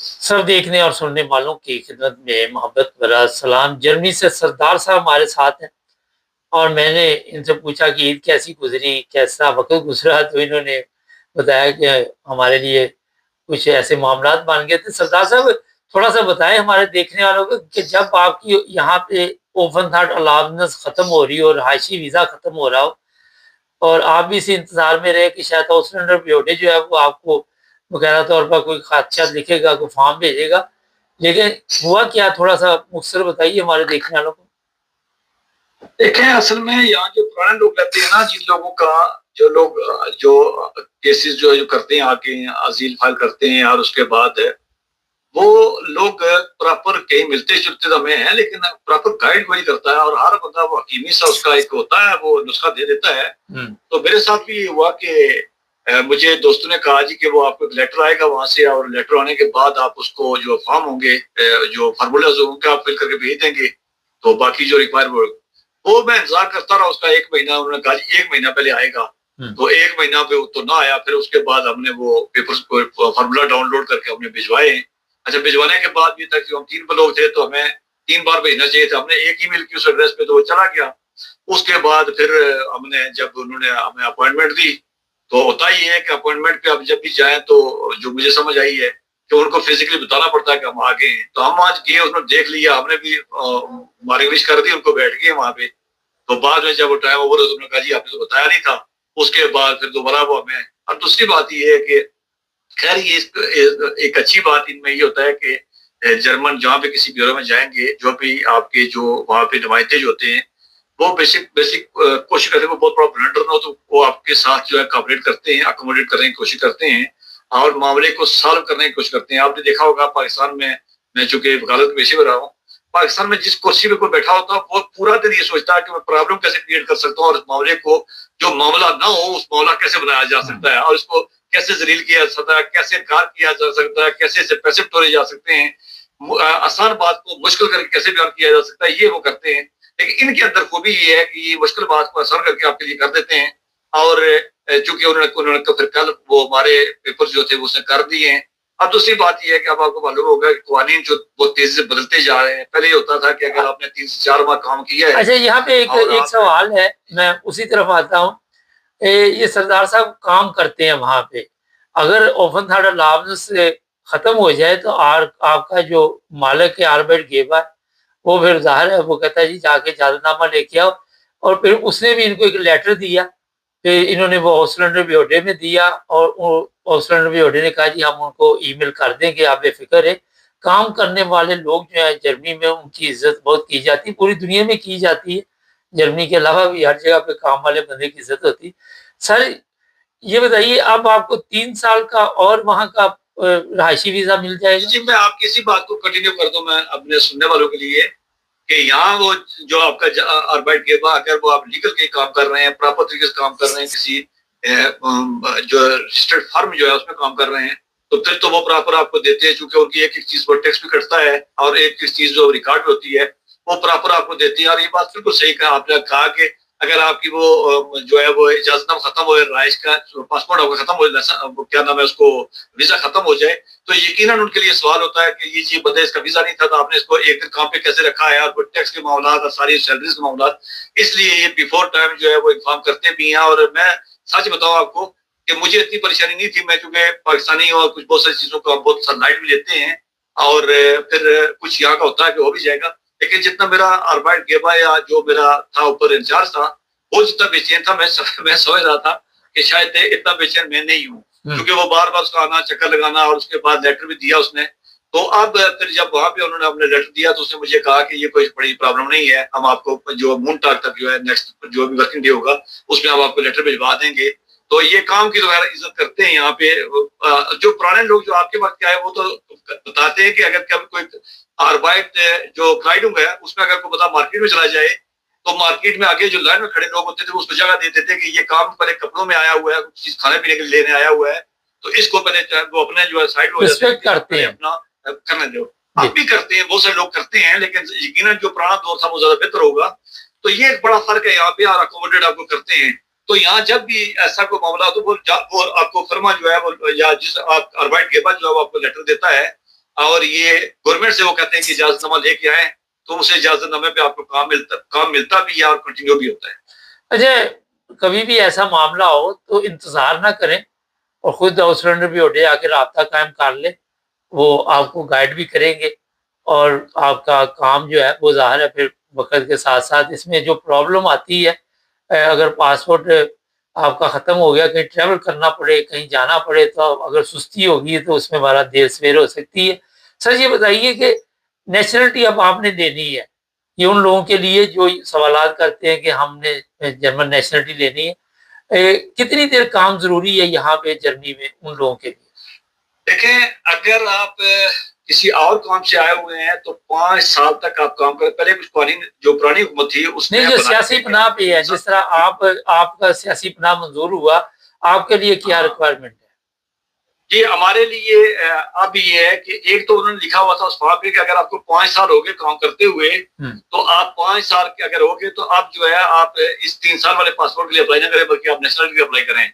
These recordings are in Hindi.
सब देखने और सुनने वालों की खिदमत में मोहब्बत भरा सलाम। जर्मनी से सरदार साहब हमारे साथ हैं और मैंने इनसे पूछा कि ईद कैसी गुजरी, कैसा वक्त गुजरा, तो इन्होंने बताया कि हमारे लिए कुछ ऐसे मामलात बन गए थे। सरदार साहब, थोड़ा सा बताएं हमारे देखने वालों को कि जब आपकी यहाँ पे ओपन हार्ट अलाउंस खत्म हो रही हो और हाइशी वीजा खत्म हो रहा हो और आप भी इसी इंतजार में रहे कि शायद ऑस्ट्रेंडर पियोटे जो है वो आपको बकायदा तौर पर कोई खदशात लिखेगा, कोई फॉर्म भेजेगा, लेकिन हुआ क्या? थोड़ा सा मुख्तसर बताइए हमारे देखने वालों को। देखें, असल में यहाँ जो पुराने लोग रहते हैं ना, जिन लोगों का जो लोग जो केसेस जो करते हैं आके अजील फाइल करते हैं और उसके बाद वो लोग प्रॉपर कहीं मिलते जुलते तो हमें हैं, लेकिन प्रॉपर गाइड वही करता है और हर बंदा वो हकीमी सा उसका एक होता है, वो नुस्खा दे देता है। तो मेरे साथ भी ये हुआ कि मुझे दोस्तों ने कहा जी कि वो आपको एक लेटर आएगा वहां से, और लेटर आने के बाद आप उसको जो फॉर्म होंगे, जो फार्मूलाज होंगे, आप फिल करके भेज देंगे। तो बाकी जो रिक्वायर वो मैं इंतजार करता रहा उसका 1 महीना। उन्होंने कहा जी 1 महीना पहले आएगा। तो 1 महीना पे तो ना आया। फिर उसके बाद हमने वो पेपर्स को फार्मूला डाउनलोड करके हमने भिजवाए। अच्छा, भिजवाने के बाद भी तक हम 3 लोग थे तो हमें 3 बार भेजना चाहिए था। हमने एक ईमेल की उस एड्रेस पे, तो वो चला गया। उसके बाद फिर हमने जब उन्होंने हमें अपॉइंटमेंट दी, तो होता ही है कि अपॉइंटमेंट पे अब जब भी जाए तो जो मुझे समझ आई है कि उनको फिजिकली बताना पड़ता है कि हम आ गए हैं। तो हम आज गए, उन्होंने देख लिया, हमने भी हमारी विश कर दी, उनको बैठ गए वहां पे। तो बाद में जब वो टाइम ओवर, उन्होंने कहा जी आपने तो बताया नहीं था। उसके बाद फिर दोबारा वो हमें। और दूसरी बात ये है कि खैर ये एक अच्छी बात इनमें ये होता है कि जर्मन जहाँ पे किसी ब्यूरो में जाएंगे, जो भी आपके जो वहाँ पे नुमाइंदे जो होते हैं, वो बेसिक बेसिक कोशिश करते हैं, वो बहुत बड़ा ब्लंडर ना हो तो वो आपके साथ जो है कॉपरेट करते हैं, अकोमोडेट करने की कोशिश करते हैं और मामले को सॉल्व करने की कोशिश करते हैं। आपने देखा होगा पाकिस्तान में, मैं चूंकि वकालत पेशे में रहा हूँ, पाकिस्तान में जिस कुर्सी पे कोई बैठा होता है वो पूरा दिन ये सोचता है कि मैं प्रॉब्लम कैसे क्रिएट कर सकता हूँ और इस मामले को, जो मामला ना हो उस मामला कैसे बनाया जा सकता है और इसको कैसे जलील किया जा सकता है, कैसे इनकार किया जा सकता है, कैसे इसे पैसे तोड़े जा सकते हैं, आसान बात को मुश्किल करके कैसे बयान किया जा सकता है, ये वो करते हैं। लेकिन इनके अंदर खूबी ये है कि ये मुश्किल बात को आसान करके आपके लिए कर देते हैं। और चूंकि उन्होंने उन्होंने फिर कल वो हमारे पेपर जो थे वो उसने कर दिए हैं। अब दूसरी बात यह है कि अब आपको मालूम होगा कि कानून जो बहुत तेजी से बदलते जा रहे हैं। पहले ये होता था कि अगर आपने 3 से 4 माह काम किया है। अच्छा, यहाँ पे एक सवाल है, मैं उसी तरफ आता हूँ। ये सरदार साहब काम करते हैं वहां पे, अगर ओपन थार्ड अलाउंस से खत्म हो जाए तो आपका जो मालिक है आर्बर्ट गेबा, वो फिर ज़ाहिर है वो कहता है जी जाके इजाज़तनामा लेके आओ। और फिर उसने भी इनको एक लेटर दिया, फिर इन्होंने वो ओस्लैंडर बियोडे में दिया और ओस्लैंडर बियोडे ने कहा जी हम उनको ईमेल कर देंगे, आप बेफिक्र है। काम करने वाले लोग जो है जर्मनी में, उनकी इज्जत बहुत की जाती है, पूरी दुनिया में की जाती है। जर्मनी के अलावा भी हर जगह पे काम वाले बंदे की इज्जत होती है। सर, ये बताइए अब आपको 3 साल का और वहाँ का रहायशी वीजा मिल जाएगा? जी, मैं आपकी इसी बात को कंटिन्यू कर दूं मैं अपने सुनने वालों के लिए कि यहाँ वो जो आपका आर्बाइट के बाद अगर वो आप लीगल के काम कर रहे हैं, प्रॉपर तरीके से काम कर रहे हैं, किसी जो रजिस्टर्ड फर्म जो है उसमें काम कर रहे हैं, तो फिर तो वो प्रॉपर आपको देते हैं। चूंकि उनकी एक एक चीज पर टैक्स भी कटता है और एक एक चीज जो रिकॉर्ड में होती है वो प्रॉपर आपको देती है। और ये बात बिल्कुल सही कहा आपने, कहा कि अगर आपकी वो जो है वो इजाजतनामा खत्म हो, राइश का पासपोर्ट आपका खत्म हो जाए, क्या नाम है उसको, वीजा खत्म हो जाए, तो यकीनन उनके लिए सवाल होता है कि ये चीज बंदे इसका वीजा नहीं था तो आपने इसको एक दिन काम पे कैसे रखा है, और टैक्स के मामला और सारी सैलरीज के मामला। इसलिए ये बिफोर टाइम जो है वो इन्फॉर्म करते भी हैं। और मैं सच बताऊं आपको कि मुझे इतनी परेशानी नहीं थी, मैं चूंकि पाकिस्तानी और कुछ बहुत सारी चीजों का बहुत सा लाइट भी लेते हैं और फिर कुछ यहाँ का होता है कि हो भी जाएगा। लेकिन जितना मेरा आर्बाइट गेबा या जो मेरा था ऊपर इंचार्ज था, वो जितना बेचैन था, मैं समझ रहा था कि शायद इतना बेचैन मैं नहीं हूँ, क्योंकि वो बार बार उसका आना, चक्कर लगाना, और उसके बाद लेटर भी दिया उसने। तो अब फिर जब वहां पे उन्होंने अपने लेटर दिया तो उसने मुझे कहा कि ये कोई बड़ी प्रॉब्लम नहीं है, हम आपको जो मून टाक तक जो है नेक्स्ट जो भी वर्किंग डे होगा उसमें हम आपको लेटर भिजवा देंगे। तो ये काम की तो खैर इज्जत करते हैं यहाँ पे। जो पुराने लोग जो आपके वक्त के आए वो तो बताते हैं कि अगर कभी कोई आर्बाइट जो क्राइडूंग है उसमें अगर कोई बता मार्केट में चला जाए तो मार्केट में आगे जो लाइन में खड़े लोग होते थे वो उसको जगह देते थे कि ये काम पहले कपड़ों में आया हुआ है, कुछ चीज खाने पीने के लिए लेने आया हुआ है, तो इसको पहले वो अपने जो है साइड हो जाते हैं, करते हैं अपना करने दो। आप भी करते हैं, बहुत सारे लोग करते हैं, लेकिन यकीनन जो पुराना दौर था वो ज्यादा बेहतर होगा। तो ये एक बड़ा फर्क है यहाँ पे, और अकोमोडेट आपको करते हैं। तो यहाँ जब भी ऐसा कोई मामला तो वो आपको फर्मा जो है वो या जिस आर्बाइट के बाद जो है वो आपको लेटर देता है और ये गवर्नमेंट से वो कहते हैं कि इजाजतनामा लेके आए, तो उस इजाजतनामे पे आपको काम मिलता भी है और कंटिन्यू भी होता है। अच्छा, कभी भी ऐसा मामला हो तो इंतजार ना करें और खुद हाउस रेंडर भी उठे आके राब्ता कायम कर ले, वो आपको गाइड भी करेंगे और आपका काम जो है वो ज़ाहिर है फिर वक़्त के साथ-साथ इसमें जो प्रॉब्लम आती है, अगर पासपोर्ट आपका ख़त्म हो गया, कहीं ट्रैवल करना पड़े, कहीं जाना पड़े, तो अगर सुस्ती होगी तो उसमें हमारा देर-सवेर हो सकती है। सर ये बताइए कि नेशनैलिटी अब आपने लेनी है, ये उन लोगों के लिए जो सवालात करते हैं कि हमने जर्मन नेशनैलिटी लेनी है, कितनी देर काम ज़रूरी है यहाँ पे जर्मनी में उन लोगों के लिए? देखें, अगर आप किसी और काम से आए हुए हैं तो 5 साल तक आप काम करें। पहले कुछ पुरानी हुकूमत थी उसने नहीं, जो सियासी पनाह पे है, जिस तरह आपका सियासी पनाह मंजूर हुआ, आपके लिए क्या रिक्वायरमेंट है? जी, हमारे लिए अब ये है कि एक तो उन्होंने लिखा हुआ था उस फॉर्म पे कि अगर आपको 5 साल हो गए काम करते हुए, तो आप 5 साल के अगर हो गए तो आप जो है आप इस 3 साल वाले पासपोर्ट के लिए अप्लाई ना करें, बल्कि आप नेशनल के लिए अप्लाई करें।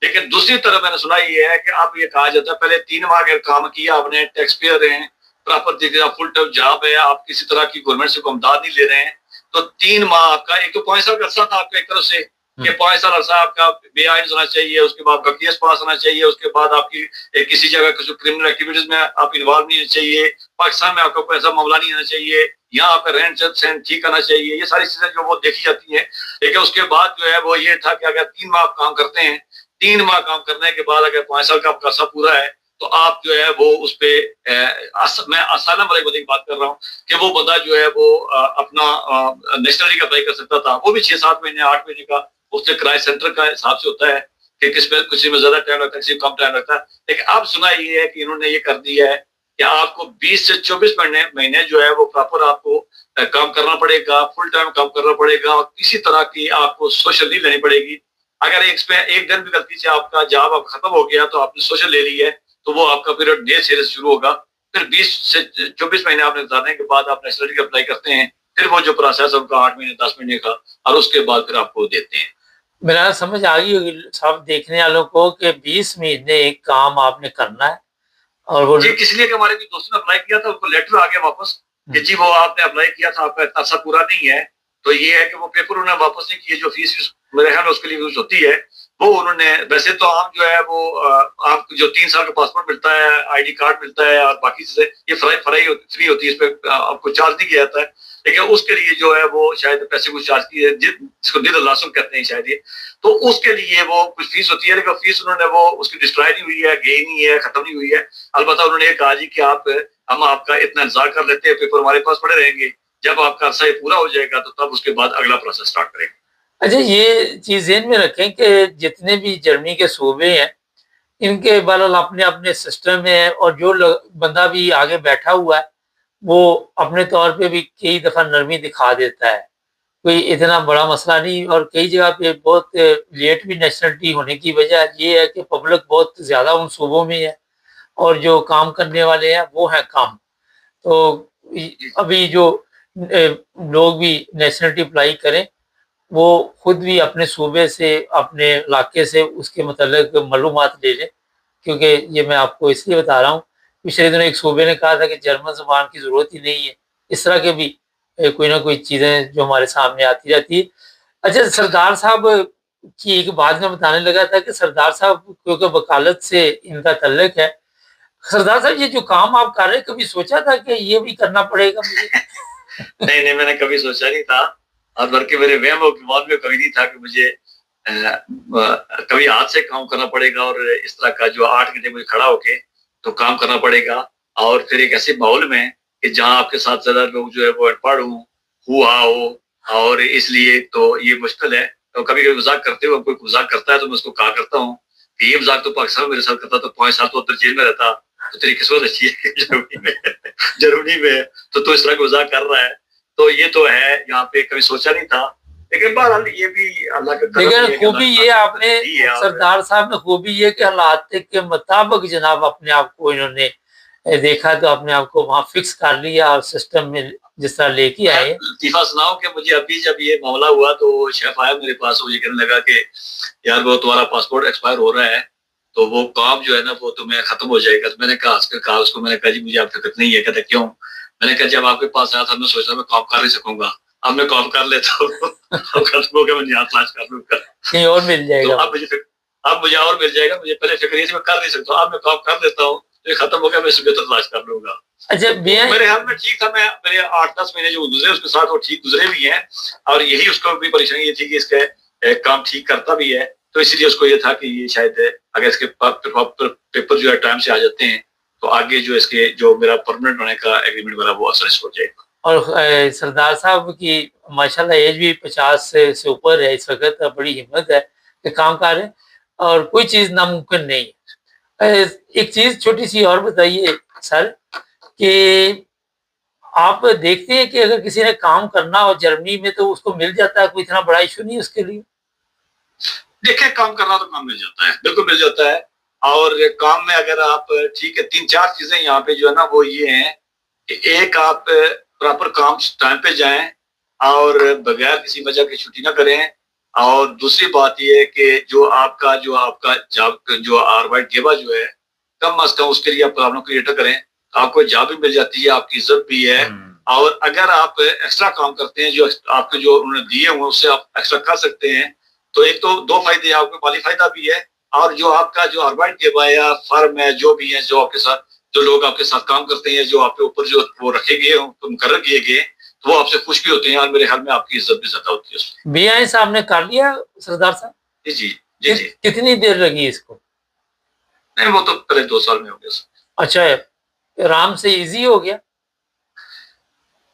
लेकिन दूसरी तरफ मैंने सुना ये है कि अब ये कहा जाता है पहले 3 माह अगर काम किया आपने, टैक्स पेयर हैं, प्रॉपर देखिए फुल टाइम जॉब है, आप किसी तरह की गवर्नमेंट से कोई इमदाद नहीं ले रहे हैं, तो 3 माह आपका, एक तो 5 साल का अर्सा था आपका एक तरफ से कि 5 साल अर्सा आपका बेआइन होना चाहिए, उसके बाद आपका केस पास होना चाहिए, उसके बाद आपकी किसी जगह किसी क्रिमिनल एक्टिविटीज में आप इन्वॉल्व नहीं होना चाहिए, पाकिस्तान में आपका कोई ऐसा मामला नहीं आना चाहिए, यहाँ आपका रहन सहन ठीक आना चाहिए, ये सारी चीजें जो वो देखी जाती है। लेकिन उसके बाद जो है वो ये था कि अगर 3 माह काम करते हैं, 3 माह काम करने के बाद अगर 5 साल का आपका अर्सा पूरा है, तो आप जो है वो उस पे मैं असालम वाले बंदे की बात कर रहा हूँ कि वो बंदा जो है वो अपना नेशनलिटी का अप्लाई कर सकता था। वो भी 6-7 महीने 8 महीने का उससे किराए सेंटर का हिसाब से होता है कि किसी में ज्यादा टाइम लगता है, किसी में कम टाइम लगता है। लेकिन अब सुना ये है कि इन्होंने ये कर दिया है कि आपको 20 से 24 महीने जो है वो प्रॉपर आपको काम करना पड़ेगा, फुल टाइम काम करना पड़ेगा और किसी तरह की आपको सोशल लीव लेनी पड़ेगी। अगर एक दिन भी गलती से आपका जॉब अब खत्म हो गया तो आपने सोशल ले ली है, तो वो आपका पीरियड नए सिरे से शुरू होगा। फिर 20 से 24 महीने आपने गुजारने के बाद आप नेशनलिटी का अप्लाई करते हैं, फिर वो जो प्रोसेस है उनका 8 महीने 10 महीने का, और उसके बाद फिर आपको देते हैं। मेरा समझ आ गई होगी सब देखने वालों को कि 20 महीने एक काम आपने करना है और वो जी, इसलिए कि हमारे भी दोस्तों ने अप्लाई किया था, उनको लेटर आ गया वापस कि जी वो आपने अप्लाई किया था, आपका इतना अर्सा पूरा नहीं है, तो ये है कि वो पेपर उन्होंने वापस नहीं किए, जो फीस मेरे ख्याल में उसके लिए यूज होती है वो उन्होंने। वैसे तो आप जो है वो आपको जो 3 साल का पासपोर्ट मिलता है, आईडी कार्ड मिलता है और बाकी चीजें ये फ्री होती है, इस पे आपको चार्ज नहीं किया जाता है। लेकिन उसके लिए जो है वो शायद पैसे कुछ चार्ज किए, जिसको निधलासुम कहते हैं शायद ये, तो उसके लिए वो कुछ फीस होती है। लेकिन फीस उन्होंने वो उसकी डिस्ट्रॉय नहीं हुई है, गई नहीं है, खत्म नहीं हुई है। अलबत्ता उन्होंने ये कहा जी कि हम आपका इतना इंतजार कर लेते हैं, पेपर हमारे पास पड़े रहेंगे, जब आपका अर्सा ये पूरा हो जाएगा तो तब उसके बाद अगला प्रोसेस स्टार्ट करेंगे। अच्छा, ये चीज़ ज़हन में रखें कि जितने भी जर्मनी के सूबे हैं, इनके बहरहाल अपने-अपने सिस्टम है और जो बंदा भी आगे बैठा हुआ है, वो अपने तौर पे भी कई दफ़ा नरमी दिखा देता है। कोई इतना बड़ा मसला नहीं, और कई जगह पे बहुत लेट भी नेशनलिटी होने की वजह ये है कि पब्लिक बहुत ज़्यादा उन सूबों में है और जो काम करने वाले हैं वो हैं कम। तो अभी जो लोग भी नेशनलिटी अप्लाई करें, वो खुद भी अपने सूबे से, अपने इलाके से उसके मतलब मालूमात ले लें, क्योंकि ये मैं आपको इसलिए बता रहा हूँ, पिछले दिनों एक सूबे ने कहा था कि जर्मन ज़ुबान की ज़रूरत ही नहीं है। इस तरह के भी कोई ना कोई चीज़ें जो हमारे सामने आती रहती है। अच्छा, सरदार साहब की एक बात मैं बताने लगा था कि सरदार साहब क्योंकि वकालत से इनका तल्लुक है, सरदार साहब ये जो काम आप कर रहे हैं, कभी सोचा था कि ये भी करना पड़ेगा मुझे? नहीं, मैंने कभी सोचा नहीं था, और बल्कि मेरे वहम और गुमान में कभी नहीं था कि मुझे कभी हाथ से काम करना पड़ेगा और इस तरह का जो 8 घंटे मुझे खड़ा होके तो काम करना पड़ेगा, और फिर एक ऐसे माहौल में कि जहाँ आपके साथ ज़्यादा लोग जो है वो अनपढ़ हो, और इसलिए तो ये मुश्किल है। तो कभी-कभी मज़ाक करते हुए कोई मज़ाक करता है तो मैं उसको कहा करता हूँ कि ये मज़ाक तो पाकिस्तान में मेरे साथ करता तो 5 साल तो अंदर जेल में रहता, तो तेरी किस्मत अच्छी है जर्मनी में तो तू इस तरह का मज़ाक कर रहा है। तो ये तो है, यहाँ पे कभी सोचा नहीं था, लेकिन बहरहाल ये भी अल्लाह का करम लेकिन है कि खूबी अल्लाह ये ने आपने दी है। सरदार साहब में खूबी ये कि हालात के मुताबिक जनाब अपने आप को इन्होंने देखा तो अपने आप को वहाँ फिक्स कर लिया और सिस्टम में जिस तरह लेके आए। लतीफ़ा सुनाऊँ कि मुझे अभी जब ये मामला हुआ तो शेफ आया मेरे पास, वो ये कहने लगा कि यार वो तुम्हारा पासपोर्ट एक्सपायर हो रहा है तो वो काम जो है ना वो तुम्हें खत्म हो जाएगा। तो मैंने कहा उसको, मैंने कहा जी मुझे आप फिक्र नहीं है। कहता क्यों? मैंने कहा जब आपके पास आया था मैं सोचा मैं काम कर नहीं सकूंगा, अब मैं काम कर लेता हूँ। अब खत्म हो गया, मैं यहाँ तलाश कर लूंगा। कहीं और मिल तो जाएगा। अब मुझे और मिल जाएगा। मुझे पहले फिक्र ये थी मैं कर नहीं सकता, अब मैं काम कर लेता हूँ, तो ये खत्म हो गया, मैं इससे बेहतर तलाश कर लूंगा। अच्छा तो मेरे ख्याल में ठीक था। मैं मेरे 8-10 महीने जो गुजरे उसके साथ वो ठीक गुजरे भी हैं, और यही उसको भी परेशानी ये थी कि इसके काम ठीक करता भी है, तो इसीलिए उसको ये था कि ये शायद अगर इसके पेपर जो है टाइम से आ जाते हैं तो आगे जो इसके जो मेरा परमानेंट होने का एग्रीमेंट वाला वो असर हो जाएगा। और सरदार साहब की माशाल्लाह एज भी 50 से ऊपर है इस वक्त, बड़ी हिम्मत है कि काम कर रहे हैं और कोई चीज़ नामुमकिन नहीं है। एक चीज़ छोटी सी और बताइए सर, कि आप देखते हैं कि अगर किसी ने काम करना हो जर्मनी में तो उसको मिल जाता है, कोई इतना बड़ा इशू नहीं उसके लिए? देखिए काम करना तो काम मिल जाता है, बिल्कुल मिल जाता है। और काम में अगर आप ठीक है 3-4 चीजें यहाँ पे जो है ना वो ये हैं कि एक आप प्रॉपर काम टाइम पे जाएं और बगैर किसी वजह की छुट्टी ना करें। और दूसरी बात ये है कि जो आपका जॉब जो आरवाइट गेवा जो है कम अज कम उसके लिए आप प्रॉब्लम क्रिएट करें, आपको जॉब भी मिल जाती है, आपकी इज्जत भी है। और अगर आप एक्स्ट्रा काम करते हैं जो आपके जो उन्होंने दिए हुए उससे आप एक्स्ट्रा कर सकते हैं, तो एक तो 2 फायदे आपको, माली फायदा भी है, और जो आपका जो आरवाइट गेवा या फर्म है जो भी है, जो आपके साथ जो लोग आपके साथ काम करते हैं, जो आपके ऊपर जो वो रखे गए तो मुकर्रर किए गए, तो वो आपसे खुश भी होते हैं और मेरे ख्याल में आपकी इज्जत भी ज्यादा होती है उसमें। बीआई साहब ने कर लिया सरदार साहब? जी जी जी जी। कितनी देर लगी इसको? नहीं वो तो पहले 2 साल में हो गया। अच्छा, आराम से इजी हो गया?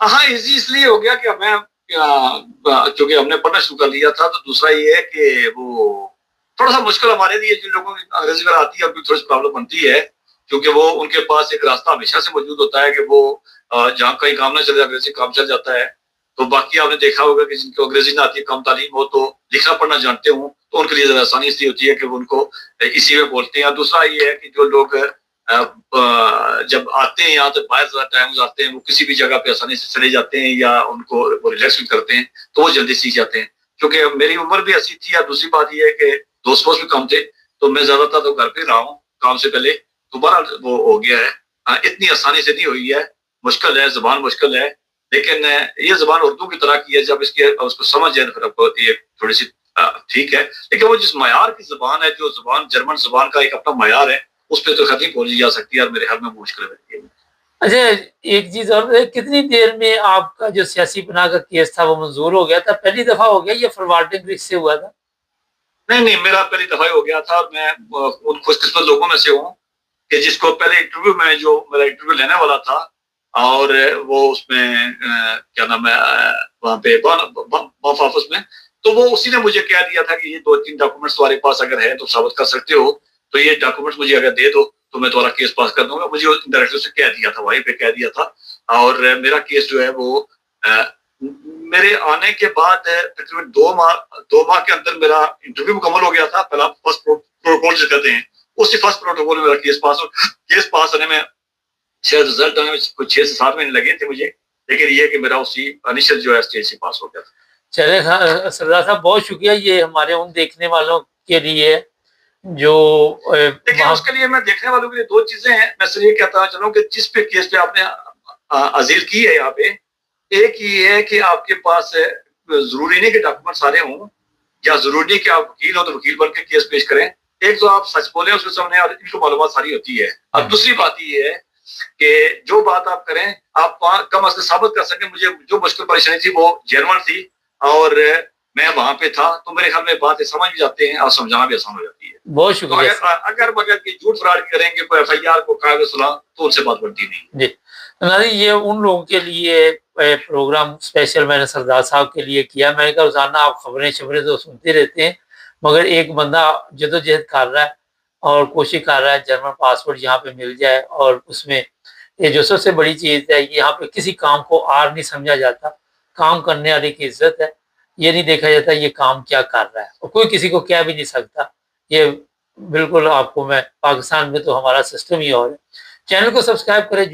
हाँ इजी इसलिए हो गया कि मैं क्योंकि हमने पढ़ना शुरू कर लिया था। तो दूसरा ये है कि वो थोड़ा सा मुश्किल हमारे लिए जिन लोगों को अंग्रेजी वगैरह आती है, अभी थोड़ी सी प्रॉब्लम बनती है, क्योंकि वो उनके पास एक रास्ता हमेशा से मौजूद होता है कि वो जहाँ कहीं काम ना चले अंग्रेजी काम चल जाता है। तो बाकी आपने देखा होगा कि जिनको अंग्रेजी ना आती है, कम तालीम हो, तो लिखना पढ़ना जानते हो, तो उनके लिए जरा आसानी इसलिए होती है कि वो उनको इसी में बोलते हैं। दूसरा ये है कि जो लोग जब आते हैं यहाँ तो बाहर ज्यादा टाइम जाते हैं, वो किसी भी जगह पे आसानी से चले जाते हैं या उनको वो रिलैक्स भी करते हैं, तो वो जल्दी सीख जाते हैं। क्योंकि मेरी उम्र भी ऐसी थी, या दूसरी बात ये है कि दोस्त वोस्त भी कम थे, तो मैं ज्यादातर तो घर पे रहा हूँ काम से पहले, दोबारा वो हो गया है। इतनी आसानी से नहीं हुई है, मुश्किल है, जबान मुश्किल है, लेकिन ये जबान उर्दू की तरह की है, जब इसके उसको समझ जाए फिर आपको ये थोड़ी सी ठीक है। लेकिन वो जिस मयार की जबान है, जो जबान जर्मन जबान का एक अपना मयार है, उस पर तो खत्म पहुंची जा सकती है, और मेरे हाल में मुश्किल है। अच्छा, एक चीज और है, कितनी देर में आपका जो सियासी पनाह का केस था वो मंजूर हो गया था? पहली दफा हो गया या फॉरवर्डिंग रिस्क से हुआ था? नहीं नहीं, मेरा पहली दफा हो गया था, और मैं उन खुशकिस्मत लोगों में से हूँ कि जिसको पहले इंटरव्यू में जो मेरा इंटरव्यू लेने वाला था, और वो उसमें क्या नाम है वहाँ पे बफ ऑफिस में, तो वो उसी ने मुझे कह दिया था कि ये 2-3 डॉक्यूमेंट्स तुम्हारे पास अगर है तो साबित कर सकते हो, तो ये डॉक्यूमेंट्स मुझे अगर दे दो तो मैं तुम्हारा केस पास कर दूंगा। मुझे डायरेक्टर से कह दिया था, वहीं पे कह दिया था। और मेरा केस जो है वो मेरे आने के बाद तकरीबन 2 माह के अंदर मेरा इंटरव्यू मुकम्मल हो गया था। पहला फर्स्ट प्रोटोकॉल जो कहते हैं, उसी फर्स्ट प्रोटोकॉल में मेरा केस पास होने में शायद रिजल्ट आने में कुछ 6 से 7 महीने लगे थे मुझे, लेकिन ये कि मेरा उसी इनिशियल जो है स्टेज से पास हो गया था। चले सरदार साहब, बहुत शुक्रिया ये हमारे उन देखने वालों के लिए जो देखिए उसके लिए मैं देखने वालों के लिए 2 चीजें हैं। मैं सिर्फ ये कहता चलूं कि जिस पे केस पे आपने अजील की है यहाँ पे, एक ये है कि आपके पास जरूरी नहीं कि डॉक्यूमेंट सारे हों, या जरूरी नहीं कि आप वकील हो तो वकील बन के केस पेश करें। एक तो आप सच बोले उसके सामने और इनको मालूमात सारी होती है। अब दूसरी बात ये है कि जो बात आप करें आप कम अज कम साबित कर सकें। मुझे जो मुश्किल परेशानी थी वो जर्मन थी, और मैं वहां पे था, तो मेरे ख्याल में बातें समझ भी जाते हैं और समझाना भी आसान हो जाती है। बहुत तो शुक्रिया। अगर मगर की झूठ फराड करेंगे, कोई FIR को कागज सुना, तो उनसे बात बनती नहीं। जी नाज़रीन, ये उन लोगों के लिए प्रोग्राम स्पेशल मैंने सरदार साहब के लिए किया। मैंने कहा रोजाना आप खबरें शबरें तो सुनते रहते हैं, मगर एक बंदा जदोजहद कर रहा है और कोशिश कर रहा है जर्मन पासपोर्ट यहाँ पे मिल जाए, और उसमें ये जो सबसे बड़ी चीज़ है, यहाँ पे किसी काम को आर नहीं समझा जाता, काम करने वाले की इज्जत है। ये नहीं देखा जाता ये काम क्या कर रहा है, और कोई किसी को कह भी नहीं सकता। ये बिल्कुल आपको मैं पाकिस्तान में तो हमारा सिस्टम ही और है। चैनल को सब्सक्राइब करें।